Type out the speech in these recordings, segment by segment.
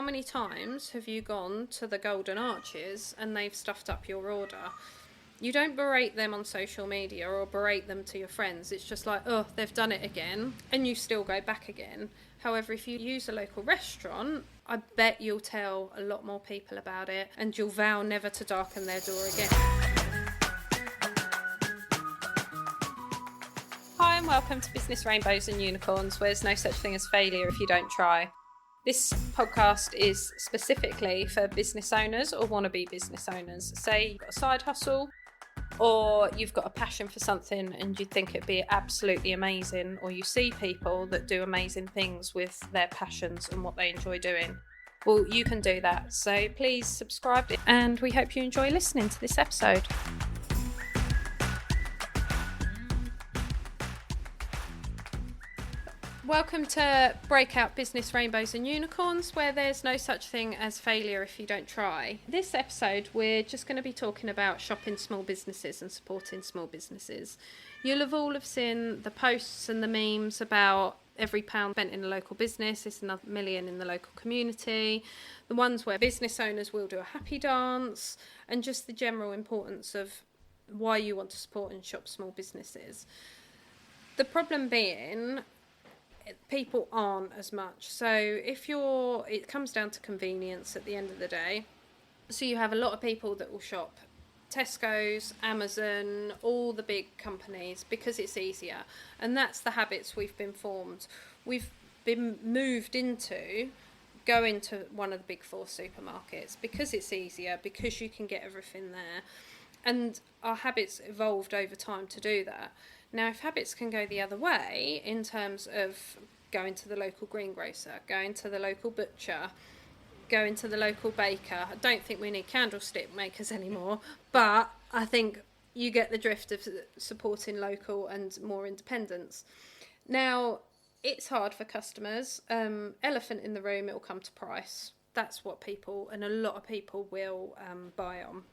many times have you gone to the Golden Arches and they've stuffed up your order? You don't berate them on social media or berate them to your friends. It's just like, oh, they've done it again, and you still go back again. However, if you use a local restaurant, I bet you'll tell a lot more people about it, and you'll vow never to darken their door again. Hi, and welcome to Business Rainbows and Unicorns, where there's no such thing as failure if you don't try. This podcast is specifically for business owners or wannabe business owners. Say you've got a side hustle, or you've got a passion for something and you think it'd be absolutely amazing, or you see people that do amazing things with their passions and what they enjoy doing. Well, you can do that. So please subscribe, and we hope you enjoy listening to this episode. Welcome to Breakout Business Rainbows and Unicorns, where there's no such thing as failure if you don't try. This episode, we're just going to be talking about shopping small businesses and supporting small businesses. You'll have all seen the posts and the memes about every pound spent in a local business is another million in the local community. The ones where business owners will do a happy dance, and just the general importance of why you want to support and shop small businesses. The problem being, people aren't as much. So it comes down to convenience at the end of the day. So you have a lot of people that will shop Tesco's, Amazon, all the big companies because it's easier. And that's the habits we've been formed. We've been moved into going to one of the big four supermarkets because it's easier, because you can get everything there. And our habits evolved over time to do that. Now, if habits can go the other way, in terms of going to the local greengrocer, going to the local butcher, going to the local baker, I don't think we need candlestick makers anymore, but I think you get the drift of supporting local and more independence. Now, it's hard for customers. Elephant in the room, it'll come to price. That's what people, and a lot of people will buy on.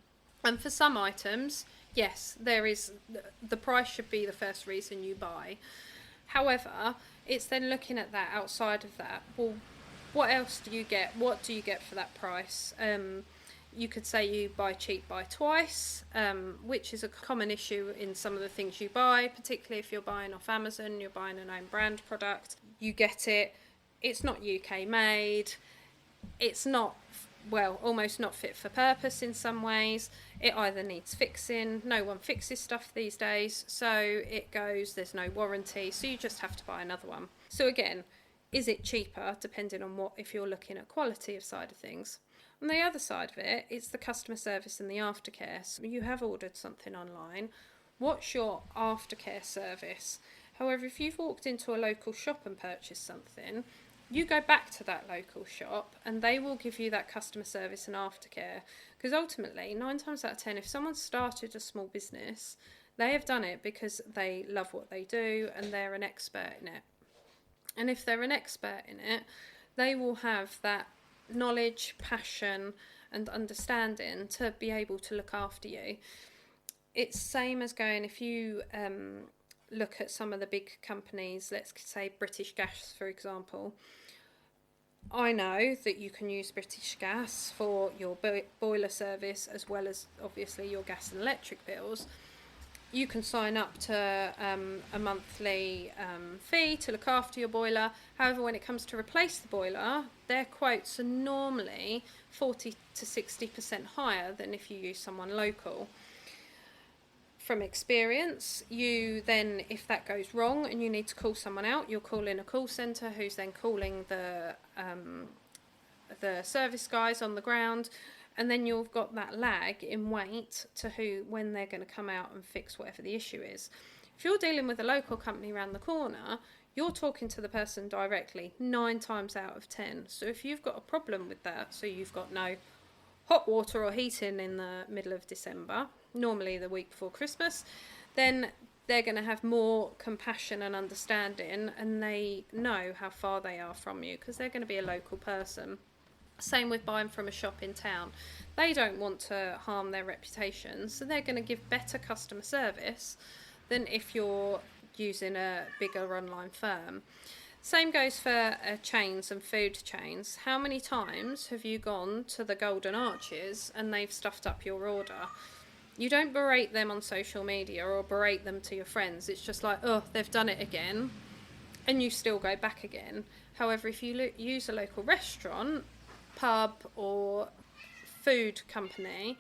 And for some items, yes, the price should be the first reason you buy. However, it's then looking at that outside of that. Well, what else do you get? What do you get for that price? You could say you buy cheap, buy twice, which is a common issue in some of the things you buy, particularly if you're buying off Amazon, you're buying an own brand product. You get it, it's not UK made, it's not, well, almost not fit for purpose in some ways. It either needs fixing, no one fixes stuff these days, so it goes, there's no warranty, so you just have to buy another one. So again, is it cheaper depending on if you're looking at quality of side of things? On the other side of it, it's the customer service and the aftercare. So you have ordered something online, what's your aftercare service? However, if you've walked into a local shop and purchased something, you go back to that local shop and they will give you that customer service and aftercare. Because ultimately, 9 times out of 10, if someone started a small business, they have done it because they love what they do and they're an expert in it. And if they're an expert in it, they will have that knowledge, passion and understanding to be able to look after you. It's same as going, if you look at some of the big companies, let's say British Gas, for example. I know that you can use British Gas for your boiler service as well as obviously your gas and electric bills. You can sign up to a monthly fee to look after your boiler. However, when it comes to replace the boiler, their quotes are normally 40 to 60% higher than if you use someone local. From experience, you then, if that goes wrong and you need to call someone out, you'll call in a call centre who's then calling the service guys on the ground, and then you've got that lag in wait to when they're going to come out and fix whatever the issue is. If you're dealing with a local company around the corner, you're talking to the person directly 9 times out of 10. So if you've got a problem with that, so you've got no hot water or heating in the middle of December, normally the week before Christmas, then they're going to have more compassion and understanding, and they know how far they are from you because they're going to be a local person. Same with buying from a shop in town. They don't want to harm their reputation, so they're going to give better customer service than if you're using a bigger online firm. Same goes for chains and food chains. How many times have you gone to the Golden Arches and they've stuffed up your order? You don't berate them on social media or berate them to your friends. It's just like, oh, they've done it again, and you still go back again. However, if you use a local restaurant, pub, or food company,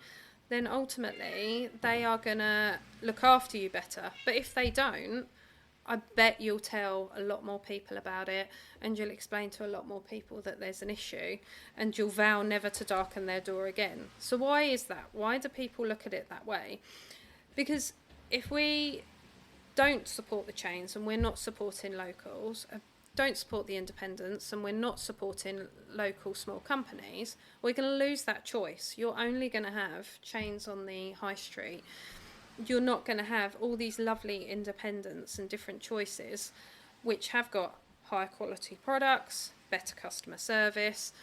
then ultimately they are going to look after you better. But if they don't, I bet you'll tell a lot more people about it, and you'll explain to a lot more people that there's an issue, and you'll vow never to darken their door again. So why is that? Why do people look at it that way? Because if we don't support the chains and we're not supporting locals, don't support the independents and we're not supporting local small companies, we're going to lose that choice. You're only going to have chains on the high street. You're not going to have all these lovely independents and different choices which have got higher quality products, better customer service,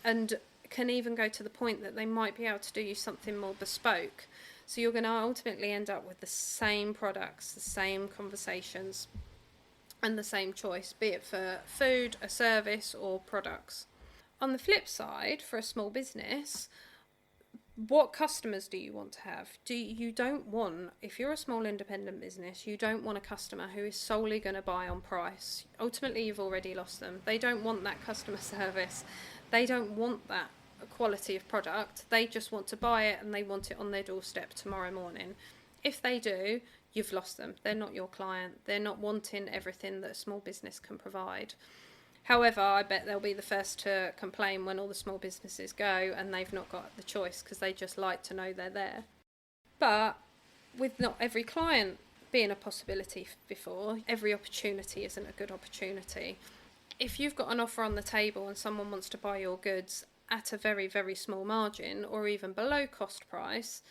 and can even go to the point that they might be able to do you something more bespoke. So you're going to ultimately end up with the same products, the same conversations, and the same choice, be it for food, a service, or products. On the flip side, for a small business, what customers do you want to have? You don't want, if you're a small independent business, you don't want a customer who is solely going to buy on price. Ultimately, you've already lost them. They don't want that customer service. They don't want that quality of product. They just want to buy it, and they want it on their doorstep tomorrow morning. If they do, you've lost them. They're not your client. They're not wanting everything that a small business can provide. However, I bet they'll be the first to complain when all the small businesses go and they've not got the choice, because they just like to know they're there. But with not every client being a possibility before, every opportunity isn't a good opportunity. If you've got an offer on the table and someone wants to buy your goods at a very, very small margin or even below cost price,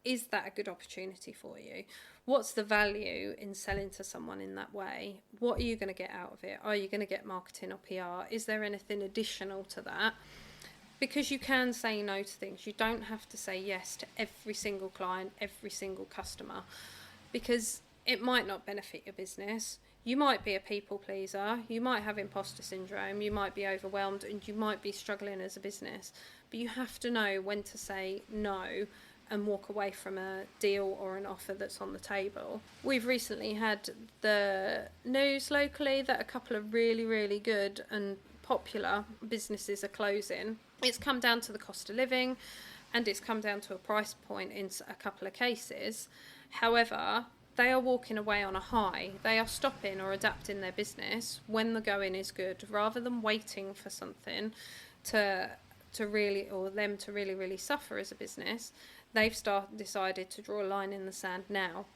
is that a good opportunity for you? What's the value in selling to someone in that way? What are you going to get out of it? Are you going to get marketing or PR? Is there anything additional to that? Because you can say no to things. You don't have to say yes to every single client, every single customer, because it might not benefit your business. You might be a people pleaser, you might have imposter syndrome, you might be overwhelmed, and you might be struggling as a business. But you have to know when to say no and walk away from a deal or an offer that's on the table. We've recently had the news locally that a couple of really, really good and popular businesses are closing. It's come down to the cost of living, and it's come down to a price point in a couple of cases. However, they are walking away on a high. They are stopping or adapting their business when the going is good, rather than waiting for something to really, or them to really, really suffer as a business. They've decided to draw a line in the sand now.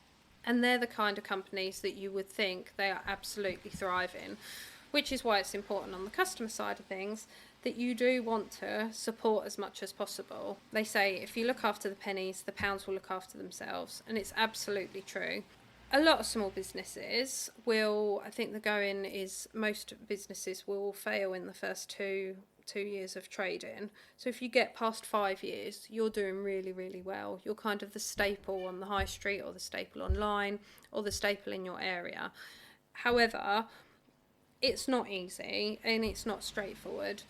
And they're the kind of companies that you would think they are absolutely thriving, which is why it's important on the customer side of things that you do want to support as much as possible. They say if you look after the pennies, the pounds will look after themselves, and it's absolutely true. A lot of small businesses will, I think the going is most businesses will fail in the first two years of trading. So if you get past 5 years, you're doing really, really well. You're kind of the staple on the high street, or the staple online, or the staple in your area. However, it's not easy and it's not straightforward.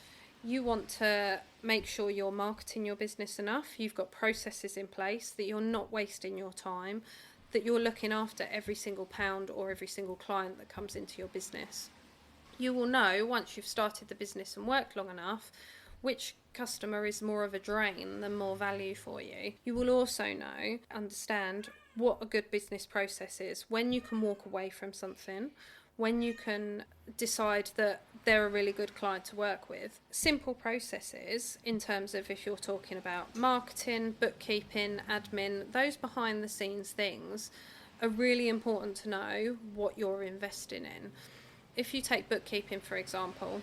You want to make sure you're marketing your business enough, you've got processes in place, that you're not wasting your time, that you're looking after every single pound or every single client that comes into your business. You will know once you've started the business and worked long enough which customer is more of a drain than more value for you. You will also understand what a good business process is, when you can walk away from something, when you can decide that they're a really good client to work with. Simple processes in terms of if you're talking about marketing, bookkeeping, admin, those behind the scenes things are really important to know what you're investing in. If you take bookkeeping, for example,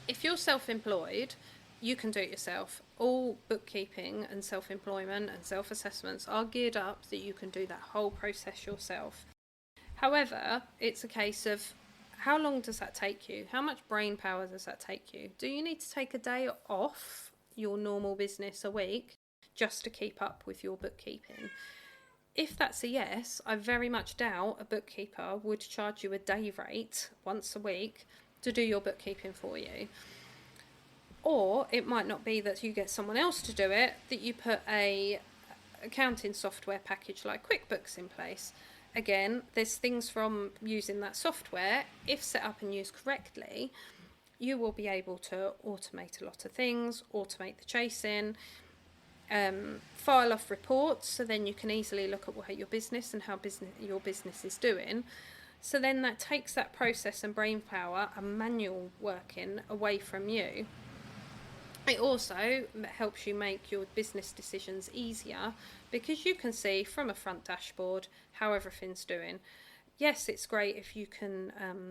if you're self-employed, you can do it yourself. All bookkeeping and self-employment and self-assessments are geared up that you can do that whole process yourself. However, it's a case of how long does that take you? How much brain power does that take you? Do you need to take a day off your normal business a week just to keep up with your bookkeeping? If that's a yes, I very much doubt a bookkeeper would charge you a day rate once a week to do your bookkeeping for you. Or it might not be that you get someone else to do it, that you put a accounting software package like QuickBooks in place. Again, there's things from using that software, if set up and used correctly, you will be able to automate a lot of things, automate the chasing, file off reports, so then you can easily look at what your business and how your business is doing. So then that takes that process and brain power and manual working away from you. It also helps you make your business decisions easier because you can see from a front dashboard how everything's doing. Yes, it's great if you can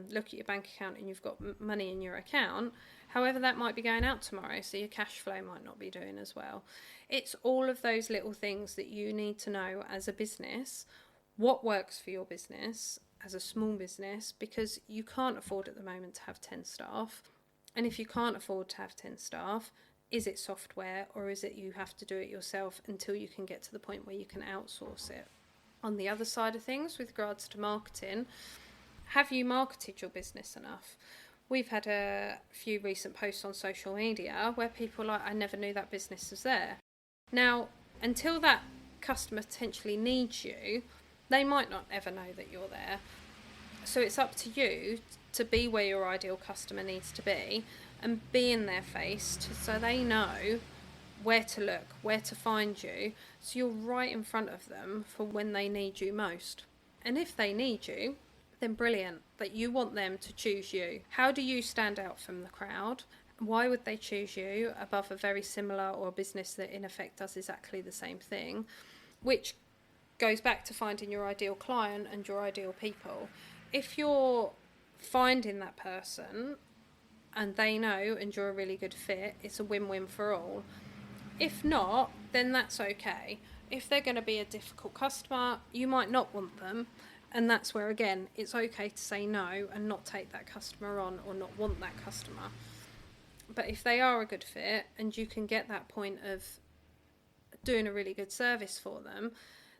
look at your bank account and you've got money in your account. However, that might be going out tomorrow, so your cash flow might not be doing as well. It's all of those little things that you need to know as a business, what works for your business as a small business, because you can't afford at the moment to have 10 staff. And if you can't afford to have 10 staff, is it software or is it you have to do it yourself until you can get to the point where you can outsource it? On the other side of things, with regards to marketing, have you marketed your business enough? We've had a few recent posts on social media where people are like, I never knew that business was there. Now, until that customer potentially needs you, they might not ever know that you're there. So it's up to you to be where your ideal customer needs to be and be in their face so they know where to look, where to find you, so you're right in front of them for when they need you most. And if they need you, then brilliant, that you want them to choose you. How do you stand out from the crowd? Why would they choose you above a very similar or a business that in effect does exactly the same thing? Which goes back to finding your ideal client and your ideal people. If you're finding that person and they know and you're a really good fit, it's a win-win for all. If not, then that's okay. If they're going to be a difficult customer, you might not want them. And that's where, again, it's okay to say no and not take that customer on or not want that customer. But if they are a good fit and you can get that point of doing a really good service for them,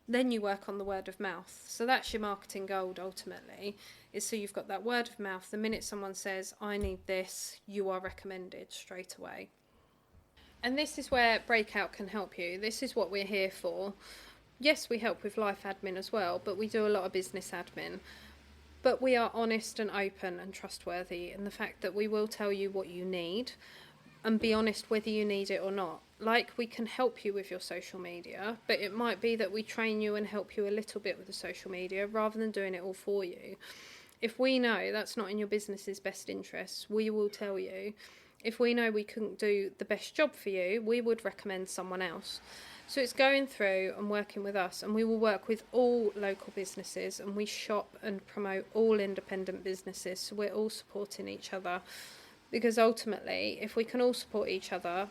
then you work on the word of mouth. So that's your marketing gold ultimately, is so you've got that word of mouth. The minute someone says, I need this, you are recommended straight away. And this is where Breakout can help you. This is what we're here for. Yes, we help with life admin as well, but we do a lot of business admin. But we are honest and open and trustworthy in the fact that we will tell you what you need and be honest whether you need it or not. Like, we can help you with your social media, but it might be that we train you and help you a little bit with the social media rather than doing it all for you. If we know that's not in your business's best interests, we will tell you. If we know we couldn't do the best job for you, we would recommend someone else. So it's going through and working with us, and we will work with all local businesses, and we shop and promote all independent businesses, so we're all supporting each other. Because ultimately, if we can all support each other,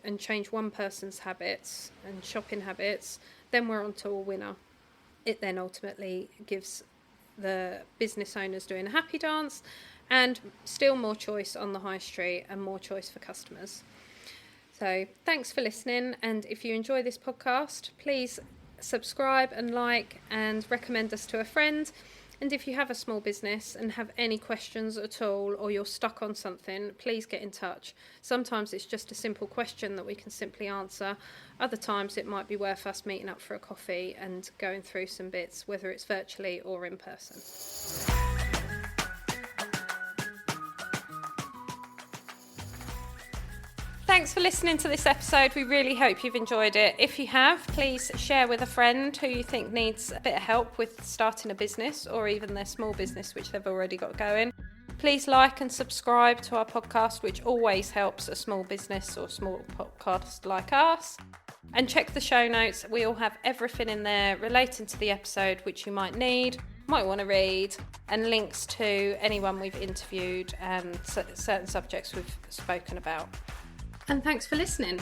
and change one person's habits and shopping habits, then we're on to a winner. It then ultimately gives the business owners doing a happy dance and still more choice on the high street and more choice for customers. So thanks for listening, and if you enjoy this podcast, please subscribe and like and recommend us to a friend. And if you have a small business and have any questions at all, or you're stuck on something, please get in touch. Sometimes it's just a simple question that we can simply answer. Other times it might be worth us meeting up for a coffee and going through some bits, whether it's virtually or in person. Thanks for listening to this episode. We really hope you've enjoyed it. If you have, please share with a friend who you think needs a bit of help with starting a business or even their small business, which they've already got going. Please like and subscribe to our podcast, which always helps a small business or small podcast like us. And check the show notes. We all have everything in there relating to the episode which you might need, might want to read, and links to anyone we've interviewed and certain subjects we've spoken about. And thanks for listening.